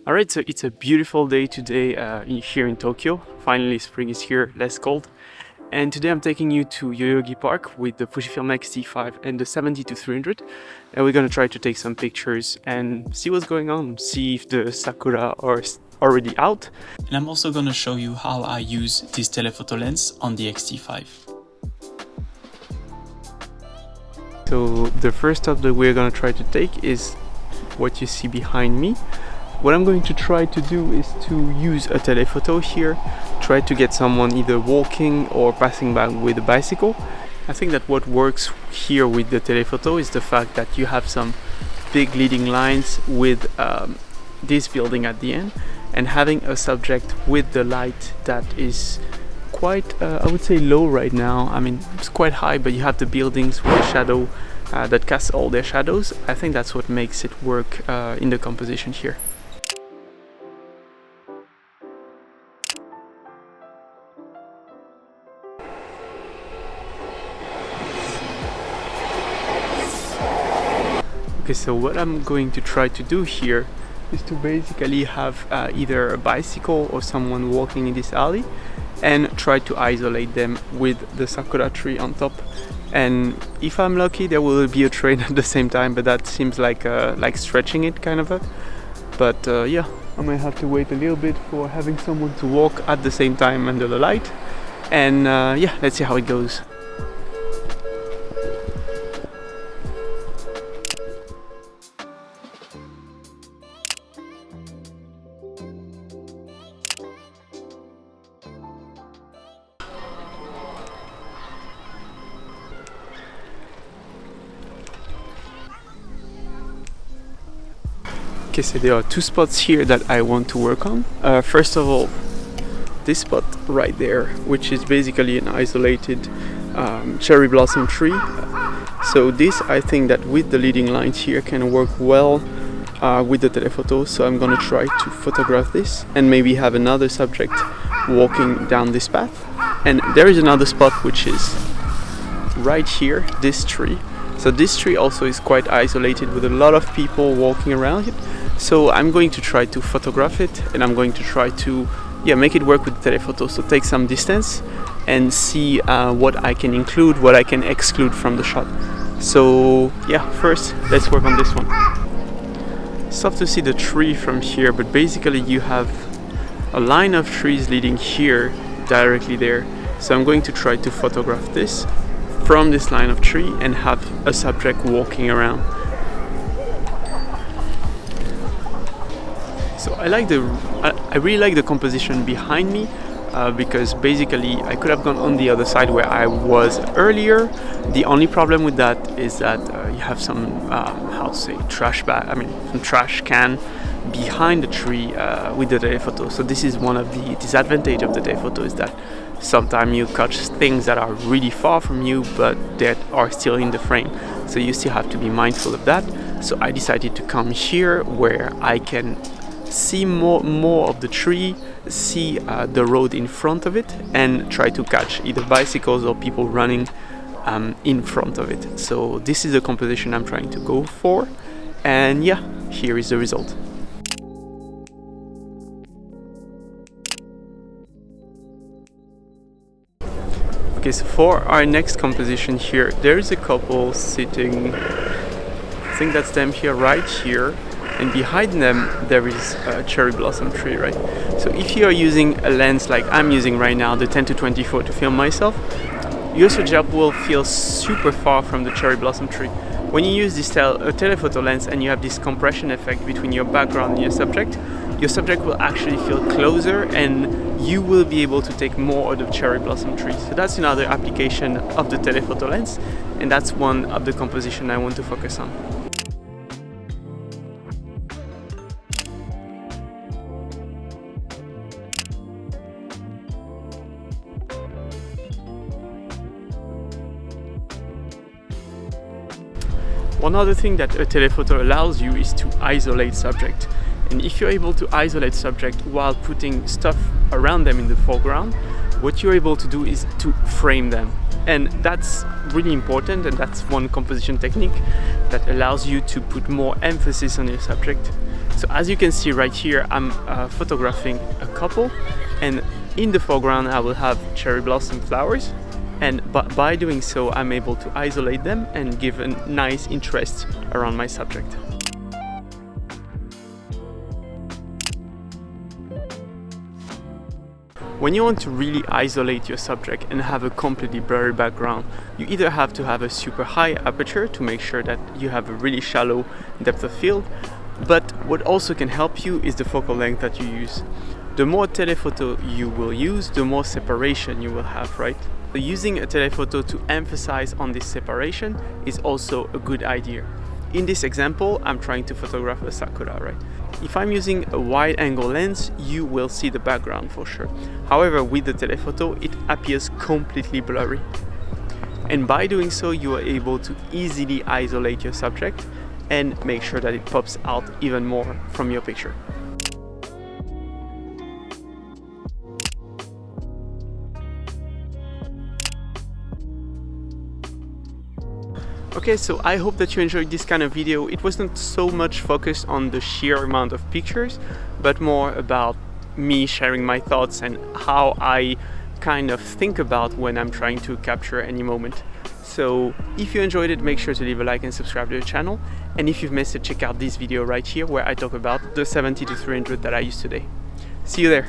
Alright, so it's a beautiful day today here in Tokyo. Finally spring is here, less cold. And today I'm taking you to Yoyogi Park with the Fujifilm X-T5 and the 70-300. And we're gonna try to take some pictures and see what's going on, see if the sakura are already out. And I'm also gonna show you how I use this telephoto lens on the X-T5. So the first stop that we're gonna try to take is what you see behind me. What I'm going to try to do is to use a telephoto here, try to get someone either walking or passing by with a bicycle. I think that what works here with the telephoto is the fact that you have some big leading lines with this building at the end, and having a subject with the light that is quite, I would say, low right now. I mean, it's quite high, but you have the buildings with the shadow that casts all their shadows. I think that's what makes it work in the composition here. Okay, so what I'm going to try to do here is to basically have either a bicycle or someone walking in this alley and try to isolate them with the sakura tree on top. And if I'm lucky, there will be a train at the same time, but that seems like stretching it kind of. But yeah, I might have to wait a little bit for having someone to walk at the same time under the light. And yeah, let's see how it goes. Okay, so there are two spots here that I want to work on. First of all, this spot right there, which is basically an isolated cherry blossom tree. So this, I think that with the leading lines here can work well with the telephoto. So I'm gonna try to photograph this and maybe have another subject walking down this path. And there is another spot which is right here, this tree. So this tree also is quite isolated with a lot of people walking around it. So I'm going to try to photograph it, and I'm going to try to make it work with the telephoto. So take some distance and see what I can include, what I can exclude from the shot. So yeah, first let's work on this one. It's tough to see the tree from here, but basically you have a line of trees leading here directly there. So I'm going to try to photograph this from this line of tree and have a subject walking around. So I really like the composition behind me because basically I could have gone on the other side where I was earlier. The only problem with that is that you have some some trash can behind the tree with the telephoto. So this is one of the disadvantages of the telephoto, is that sometimes you catch things that are really far from you but that are still in the frame. So you still have to be mindful of that. So I decided to come here where I can see more of the tree, see the road in front of it, and try to catch either bicycles or people running in front of it. So this is the composition I'm trying to go for, and yeah, here is the result. Okay, so for our next composition here, there is a couple sitting. I think that's them here, right here. And behind them there is a cherry blossom tree, right? So if you are using a lens like I'm using right now, the 10-24 to film myself, your subject will feel super far from the cherry blossom tree. When you use this telephoto lens and you have this compression effect between your background and your subject will actually feel closer, and you will be able to take more of the cherry blossom tree. So that's another application of the telephoto lens, and that's one of the composition I want to focus on. One other thing that a telephoto allows you is to isolate subject. And if you're able to isolate subject while putting stuff around them in the foreground, what you're able to do is to frame them. And that's really important, and that's one composition technique that allows you to put more emphasis on your subject. So as you can see right here, I'm photographing a couple, and in the foreground I will have cherry blossom flowers, and by doing so I'm able to isolate them and give a nice interest around my subject. When you want to really isolate your subject and have a completely blurry background, you either have to have a super high aperture to make sure that you have a really shallow depth of field, but what also can help you is the focal length that you use. The more telephoto you will use, the more separation you will have, right? So using a telephoto to emphasize on this separation is also a good idea. In this example, I'm trying to photograph a sakura, right? If I'm using a wide angle lens, you will see the background for sure. However, with the telephoto, it appears completely blurry. And by doing so, you are able to easily isolate your subject and make sure that it pops out even more from your picture. Okay, so I hope that you enjoyed this kind of video. It wasn't so much focused on the sheer amount of pictures, but more about me sharing my thoughts and how I kind of think about when I'm trying to capture any moment. So if you enjoyed it, make sure to leave a like and subscribe to the channel. And if you've missed it, check out this video right here where I talk about the 70-300 that I used today. See you there.